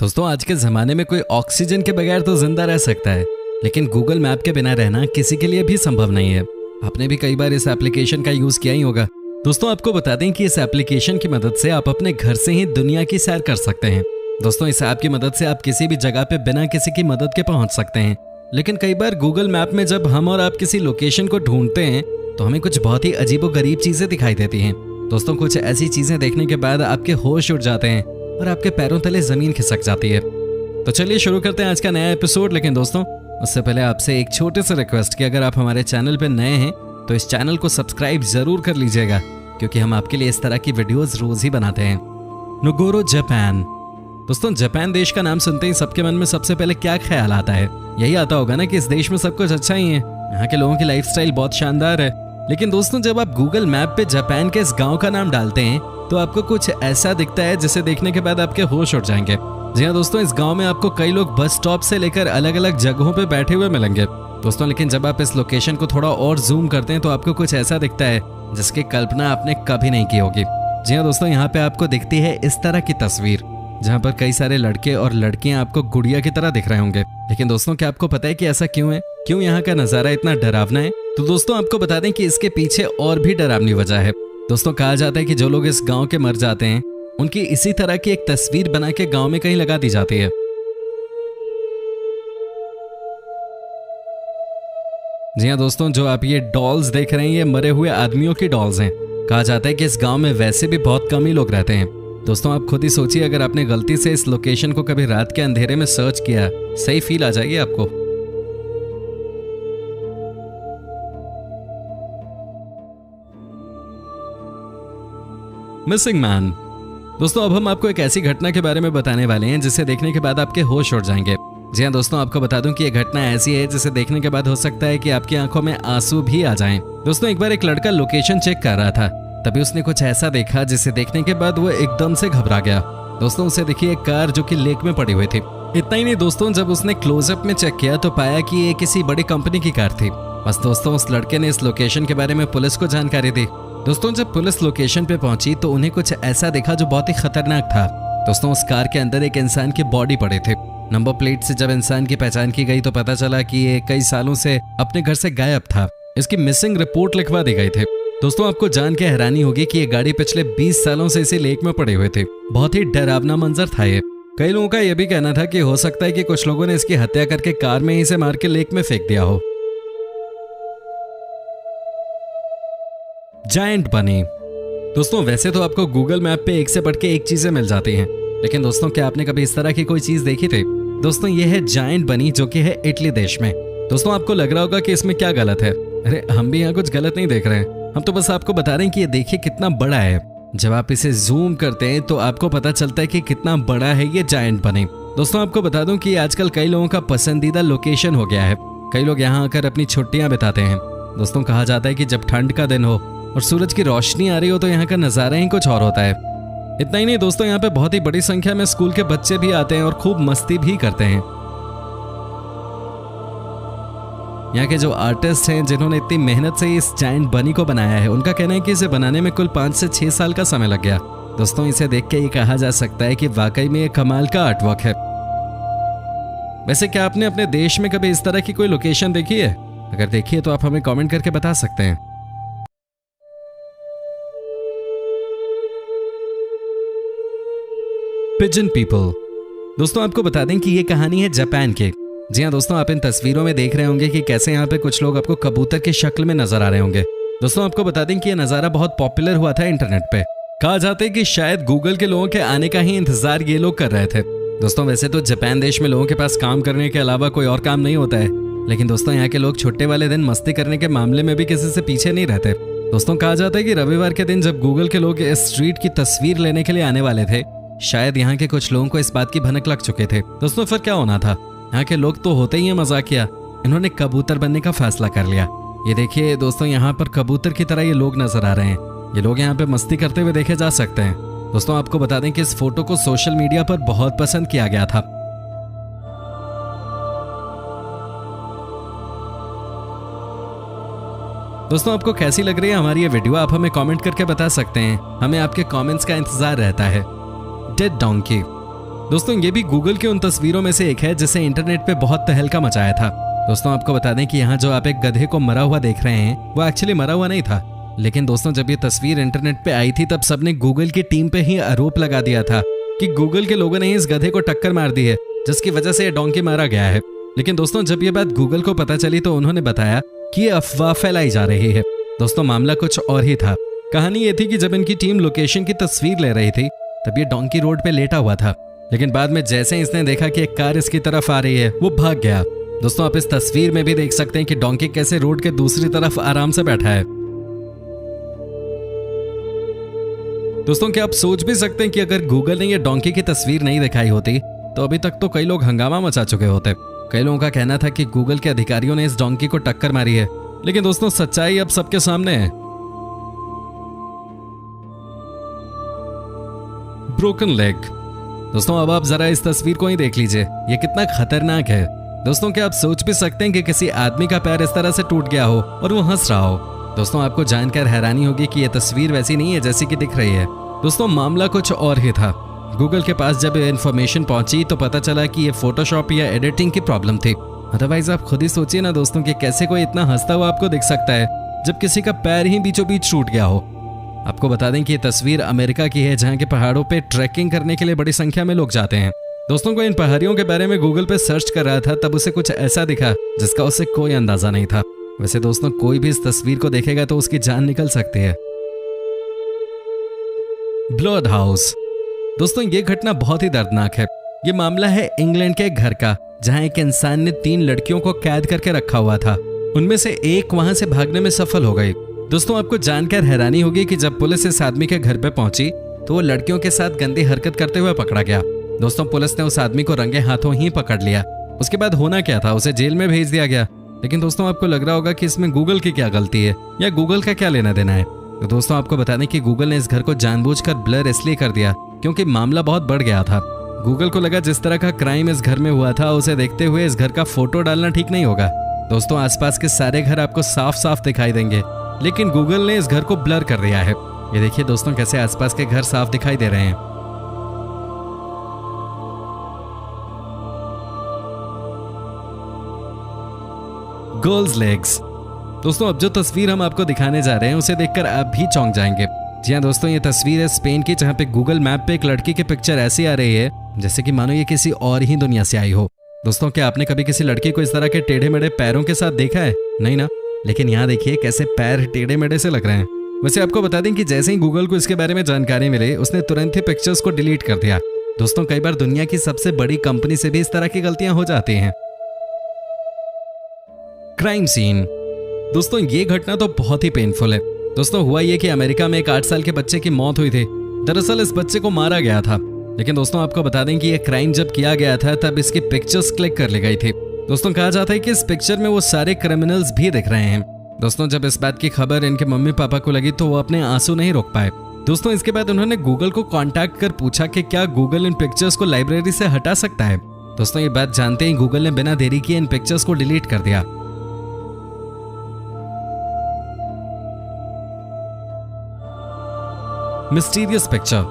दोस्तों आज के ज़माने में कोई ऑक्सीजन के बगैर तो जिंदा रह सकता है, लेकिन गूगल मैप के बिना रहना किसी के लिए भी संभव नहीं है। आपने भी कई बार इस एप्लीकेशन का यूज़ किया ही होगा। दोस्तों आपको बता दें कि इस एप्लीकेशन की मदद से आप अपने घर से ही दुनिया की सैर कर सकते हैं। दोस्तों इस ऐप की मदद से आप किसी भी जगह पे बिना किसी की मदद के पहुंच सकते हैं। लेकिन कई बार गूगल मैप में जब हम और आप किसी लोकेशन को ढूंढते हैं तो हमें कुछ बहुत ही अजीबोगरीब चीज़ें दिखाई देती हैं। दोस्तों कुछ ऐसी चीज़ें देखने के बाद आपके होश उड़ जाते हैं और आपके पैरों तले ज़मीन खिसक जाती है। तो चलिए शुरू करते हैं आज का नया एपिसोड। लेकिन दोस्तों उससे पहले आपसे एक छोटे से रिक्वेस्ट कि अगर आप हमारे चैनल पर नए हैं तो इस चैनल को सब्सक्राइब ज़रूर कर लीजिएगा, क्योंकि हम आपके लिए इस तरह की वीडियोज़ रोज़ ही बनाते हैं। नोगोरो जापान। दोस्तों जापान देश का नाम सुनते ही सबके मन में सबसे पहले क्या ख्याल आता है? यही आता होगा ना कि इस देश में सब कुछ अच्छा ही है, यहाँ के लोगों की लाइफस्टाइल बहुत शानदार है। लेकिन दोस्तों जब आप गूगल मैप पे जापान के इस गांव का नाम डालते हैं तो आपको कुछ ऐसा दिखता है जिसे देखने के बाद आपके होश उड़ जाएंगे। जी हाँ दोस्तों, इस गांव में आपको कई लोग बस स्टॉप से लेकर अलग अलग जगहों पे बैठे हुए मिलेंगे। दोस्तों लेकिन जब आप इस लोकेशन को थोड़ा और जूम करते हैं तो आपको कुछ ऐसा दिखता है जिसकी कल्पना आपने कभी नहीं की होगी। जी हाँ दोस्तों, यहाँ पे आपको दिखती है इस तरह की तस्वीर जहाँ पर कई सारे लड़के और लड़कियां आपको गुड़िया की तरह दिख रहे होंगे। लेकिन दोस्तों क्या आपको पता है कि ऐसा क्यों है? क्यों यहाँ का नज़ारा इतना डरावना है? तो दोस्तों आपको बता दें कि इसके पीछे और भी डरावनी वजह है। दोस्तों कहा जाता है कि जो लोग इस गांव के मर जाते हैं उनकी इसी तरह की एक तस्वीर बना के गांव में कहीं लगा दी जाती है। जी हाँ दोस्तों, जो आप ये डॉल्स देख रहे हैं ये मरे हुए आदमियों की डॉल्स हैं। कहा जाता है कि इस गांव में वैसे भी बहुत कम ही लोग रहते हैं। दोस्तों आप खुद ही सोचिए, अगर आपने गलती से इस लोकेशन को कभी रात के अंधेरे में सर्च किया, सही फील आ जाएगी आपको। Missing man. दोस्तों अब हम आपको एक ऐसी घटना के बारे में बताने वाले हैं जिसे देखने के बाद आपके होश उड़ जाएंगे। जी हाँ दोस्तों, आपको बता दूं कि यह घटना ऐसी है जिसे देखने के बाद हो सकता है कि आपकी आंखों में आंसू भी आ जाएं। दोस्तों एक बार एक लड़का लोकेशन चेक कर रहा था, तभी उसने कुछ ऐसा देखा जिसे देखने के बाद वो एकदम से घबरा गया। दोस्तों उसे दिखी एक कार जो कि लेक में पड़ी हुई थी। इतना ही नहीं दोस्तों, जब उसने क्लोजअप में चेक किया तो पाया कि ये किसी बड़ी कंपनी की कार थी। बस दोस्तों उस लड़के ने इस लोकेशन के बारे में पुलिस को जानकारी दी। दोस्तों जब पुलिस लोकेशन पे पहुंची तो उन्हें कुछ ऐसा देखा जो बहुत ही खतरनाक था। दोस्तों उस कार के अंदर एक इंसान की बॉडी पड़ी थी। नंबर प्लेट से जब इंसान की पहचान की गई तो पता चला कि ये कई सालों से अपने घर से गायब था। इसकी मिसिंग रिपोर्ट लिखवा दी गई थी। दोस्तों आपको जान के हैरानी होगी कि ये गाड़ी पिछले 20 सालों से इसी लेक में पड़ी हुई थी। बहुत ही डरावना मंजर था ये। कई लोगों का यह भी कहना था कि हो सकता है कि कुछ लोगों ने इसकी हत्या करके कार में ही इसे मार के लेक में फेंक दिया हो। जायंट बनी। दोस्तों वैसे तो आपको गूगल मैप पे एक से बढ़ के एक चीजें मिल जाती हैं, लेकिन दोस्तों क्या आपने कभी इस तरह की कोई चीज देखी थी? दोस्तों ये है जायंट बनी, जो कि है इटली देश में। दोस्तों आपको लग रहा होगा कि इसमें क्या गलत है। अरे हम भी यहाँ कुछ गलत नहीं देख रहे हैं, हम तो बस आपको बता रहे हैं कि ये देखिए कितना बड़ा है। जब आप इसे जूम करते हैं तो आपको पता चलता है कि कितना बड़ा है ये जायंट बनी। दोस्तों आपको बता दूं कि आजकल कई लोगों का पसंदीदा लोकेशन हो गया है। कई लोग यहाँ आकर अपनी छुट्टियां बिताते हैं। दोस्तों कहा जाता है कि जब ठंड का दिन हो और सूरज की रोशनी आ रही हो तो यहाँ का नज़ारा ही कुछ और होता है। इतना ही नहीं दोस्तों, यहाँ पे बहुत ही बड़ी संख्या में स्कूल के बच्चे भी आते हैं और खूब मस्ती भी करते हैं। यहाँ के जो आर्टिस्ट हैं जिन्होंने इतनी मेहनत से इस जायंट बनी को बनाया है, उनका कहना है कि इसे बनाने में कुल 5 से 6 साल का समय लग गया। दोस्तों इसे देख के ये कहा जा सकता है कि वाकई में ये कमाल का आर्टवर्क है। वैसे क्या आपने अपने देश में कभी इस तरह की कोई लोकेशन देखी है? अगर देखी है तो आप हमें कमेंट करके बता सकते हैं। Pigeon people. दोस्तों आपको बता दें कि ये कहानी है जापान की। जी हाँ दोस्तों, आप इन तस्वीरों में देख रहे होंगे कि कैसे यहाँ पे कुछ लोग आपको कबूतर की शक्ल में नजर आ रहे होंगे। दोस्तों आपको बता दें कि ये नज़ारा बहुत पॉपुलर हुआ था इंटरनेट पे। कहा जाता है कि शायद गूगल के लोगों के आने का ही इंतजार ये लोग कर रहे थे। दोस्तों वैसे तो जापान देश में लोगों के पास काम करने के अलावा कोई और काम नहीं होता है, लेकिन दोस्तों यहाँ के लोग छुट्टे वाले दिन मस्ती करने के मामले में भी किसी से पीछे नहीं रहते। दोस्तों कहा जाता है कि रविवार के दिन जब गूगल के लोग इस स्ट्रीट की तस्वीर लेने के लिए आने वाले थे, शायद यहाँ के कुछ लोगों को इस बात की भनक लग चुके थे। दोस्तों फिर क्या होना था, यहाँ के लोग तो होते ही है मजाकिया, इन्होंने कबूतर बनने का फैसला कर लिया। ये देखिए दोस्तों, यहाँ पर कबूतर की तरह ये लोग नजर आ रहे हैं। ये लोग यहाँ पे मस्ती करते हुए देखे जा सकते हैं। दोस्तों आपको बता दें कि इस फोटो को सोशल मीडिया पर बहुत पसंद किया गया था। दोस्तों आपको कैसी लग रही है हमारी ये वीडियो? आप हमें कमेंट करके बता सकते हैं। हमें आपके कमेंट्स का इंतजार रहता है। Dead donkey. दोस्तों ये भी गूगल की उन तस्वीरों में से एक है जिसे इंटरनेट पे बहुत तहलका मचाया था। दोस्तों आपको बता दें कि यहाँ जो आप एक गधे को मरा हुआ देख रहे हैं वो एक्चुअली मरा हुआ नहीं था, लेकिन दोस्तों जब ये तस्वीर इंटरनेट पे आई थी तब सबने गूगल की टीम पे ही आरोप लगा दिया था कि गूगल के लोगों ने ही इस गधे को टक्कर मार दी है जिसकी वजह से ये डोंकी मारा गया है। लेकिन दोस्तों जब ये बात गूगल को पता चली तो उन्होंने बताया कि ये अफवाह फैलाई जा रही है। दोस्तों मामला कुछ और ही था। कहानी ये थी कि जब इनकी टीम लोकेशन की तस्वीर ले रही थी तब ये डोंकी रोड पे लेटा हुआ था, लेकिन बाद में जैसे ही इसने देखा कि एक कार इसकी तरफ आ रही है वो भाग गया। दोस्तों आप इस तस्वीर में भी देख सकते हैं कि डोंकी कैसे रोड के दूसरी तरफ आराम से बैठा है। दोस्तों क्या आप सोच भी सकते हैं कि अगर गूगल ने ये डोंकी की तस्वीर नहीं दिखाई होती तो अभी तक तो कई लोग हंगामा मचा चुके होते। कई लोगों का कहना था कि गूगल के अधिकारियों ने इस डोंकी को टक्कर मारी है, लेकिन दोस्तों सच्चाई अब सबके सामने है। Broken leg. दोस्तों अब आप जरा इस तस्वीर को ही देख लीजिए, ये कितना खतरनाक है। दोस्तों क्या आप सोच भी सकते हैं कि किसी आदमी का पैर इस तरह से टूट गया हो और वो हंस रहा हो। दोस्तों आपको जानकर हैरानी होगी कि ये तस्वीर वैसी नहीं है जैसी कि दिख रही है। दोस्तों मामला कुछ और ही था। गूगल के पास जब इन्फॉर्मेशन पहुंची तो पता चला कि ये फोटोशॉप या एडिटिंग की प्रॉब्लम थी। अदरवाइज आप खुद ही सोचिए ना दोस्तों कि कैसे कोई इतना हंसता हुआ आपको दिख सकता है जब किसी का पैर ही बीचों बीच टूट गया हो। आपको बता दें कि ये तस्वीर अमेरिका की है जहां के पहाड़ों पे ट्रैकिंग करने के लिए बड़ी संख्या में लोग जाते हैं। दोस्तों को इन पहाड़ियों के बारे में गूगल पे सर्च कर रहा था तब उसे कुछ ऐसा दिखा जिसका उसे कोई अंदाजा नहीं था। वैसे दोस्तों कोई भी इस तस्वीर को देखेगा तो उसकी जान निकल सकती है। Blood house. दोस्तों ये घटना बहुत ही दर्दनाक है। ये मामला है इंग्लैंड के एक घर का जहां एक इंसान ने 3 लड़कियों को कैद करके रखा हुआ था। उनमें से एक वहां से भागने में सफल हो गई। दोस्तों आपको जानकर हैरानी होगी कि जब पुलिस इस आदमी के घर पे पहुंची तो वो लड़कियों के साथ गंदी हरकत करते हुए पकड़ा गया। दोस्तों पुलिस ने उस आदमी को रंगे हाथों ही पकड़ लिया। उसके बाद होना क्या था, उसे जेल में भेज दिया गया। लेकिन दोस्तों आपको लग रहा होगा कि इसमें गूगल की क्या गलती है या गूगल का क्या लेना देना है। तो दोस्तों आपको बता दें कि गूगल ने इस घर को जानबूझकर ब्लर इसलिए कर दिया क्योंकि मामला बहुत बढ़ गया था। गूगल को लगा जिस तरह का क्राइम इस घर में हुआ था उसे देखते हुए इस घर का फोटो डालना ठीक नहीं होगा। दोस्तों आसपास के सारे घर आपको साफ साफ दिखाई देंगे, लेकिन गूगल ने इस घर को ब्लर कर दिया है। ये देखिए दोस्तों कैसे आसपास के घर साफ दिखाई दे रहे हैं। Girls legs. दोस्तों अब जो तस्वीर हम आपको दिखाने जा रहे हैं उसे देखकर आप भी चौंक जाएंगे। जी हाँ दोस्तों ये तस्वीर है स्पेन की जहाँ पे गूगल मैप पे एक लड़की की पिक्चर ऐसी आ रही है जैसे कि मानो ये किसी और ही दुनिया से आई हो। दोस्तों क्या आपने कभी किसी लड़की को इस तरह के टेढ़े मेढ़े पैरों के साथ देखा है? नहीं ना। लेकिन यहाँ देखिए कैसे पैर टेढ़े मेढ़े से लग रहे हैं। वैसे आपको बता दें कि जैसे ही गूगल को इसके बारे में जानकारी मिली उसने तुरंत ही पिक्चर्स को डिलीट कर दिया। दोस्तों कई बार दुनिया की सबसे बड़ी कंपनी से भी इस तरह की गलतियां हो जाती हैं। Crime scene. दोस्तों ये घटना तो बहुत ही पेनफुल है। दोस्तों हुआ ये कि अमेरिका में एक 8 साल के बच्चे की मौत हुई थी। दरअसल इस बच्चे को मारा गया था। लेकिन दोस्तों आपको बता दें कि ये क्राइम जब किया गया था तब इसकी पिक्चर्स क्लिक कर ली गई थी। दोस्तों कहा जाता है कि इस पिक्चर में वो सारे क्रिमिनल्स भी दिख रहे हैं। दोस्तों जब इस बात की खबर इनके मम्मी पापा को लगी तो वो अपने आंसू नहीं रोक पाए। दोस्तों इसके बाद उन्होंने गूगल को कांटेक्ट कर पूछा कि क्या गूगल इन पिक्चर्स को लाइब्रेरी से हटा सकता है। दोस्तों ये बात जानते ही गूगल ने बिना देरी किए इन पिक्चर्स को डिलीट कर दिया। Mysterious picture.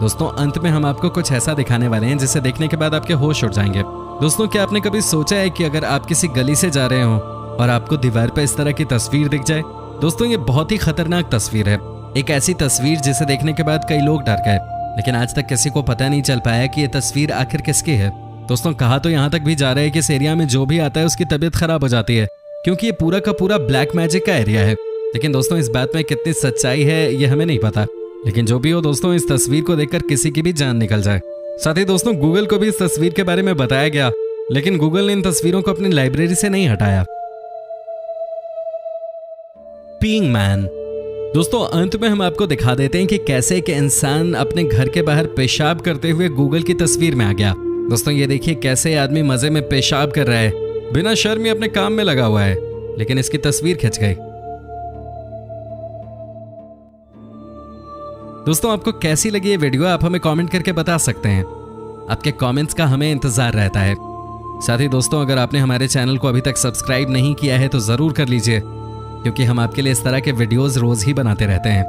दोस्तों अंत में हम आपको कुछ ऐसा दिखाने वाले हैं जिसे देखने के बाद आपके होश उड़ जाएंगे। दोस्तों क्या आपने कभी सोचा है कि अगर आप किसी गली से जा रहे हो और आपको दीवार पर इस तरह की तस्वीर दिख जाए? दोस्तों ये बहुत ही खतरनाक तस्वीर है। एक ऐसी तस्वीर जिसे देखने के बाद कई लोग डर गए, लेकिन आज तक किसी को पता नहीं चल पाया कि ये तस्वीर आखिर किसकी है। दोस्तों कहा तो यहाँ तक भी जा रहा है कि इस एरिया में जो भी आता है उसकी तबीयत खराब हो जाती है क्योंकि ये पूरा का पूरा ब्लैक मैजिक का एरिया है। लेकिन दोस्तों इस बात में कितनी सच्चाई है ये हमें नहीं पता। लेकिन जो भी हो दोस्तों इस तस्वीर को देखकर किसी की भी जान निकल जाए। साथ ही दोस्तों गूगल को भी इस तस्वीर के बारे में बताया गया, लेकिन गूगल ने इन तस्वीरों को अपनी लाइब्रेरी से नहीं हटाया। Peeing man. दोस्तों अंत में हम आपको दिखा देते हैं कि कैसे एक इंसान अपने घर के बाहर पेशाब करते हुए गूगल की तस्वीर में आ गया। दोस्तों ये देखिए कैसे आदमी मजे में पेशाब कर रहा है, बिना शर्म ही अपने काम में लगा हुआ है, लेकिन इसकी तस्वीर खिंच गई। दोस्तों आपको कैसी लगी ये वीडियो आप हमें कमेंट करके बता सकते हैं। आपके कमेंट्स का हमें इंतजार रहता है। साथ ही दोस्तों अगर आपने हमारे चैनल को अभी तक सब्सक्राइब नहीं किया है तो जरूर कर लीजिए, क्योंकि हम आपके लिए इस तरह के वीडियोस रोज ही बनाते रहते हैं।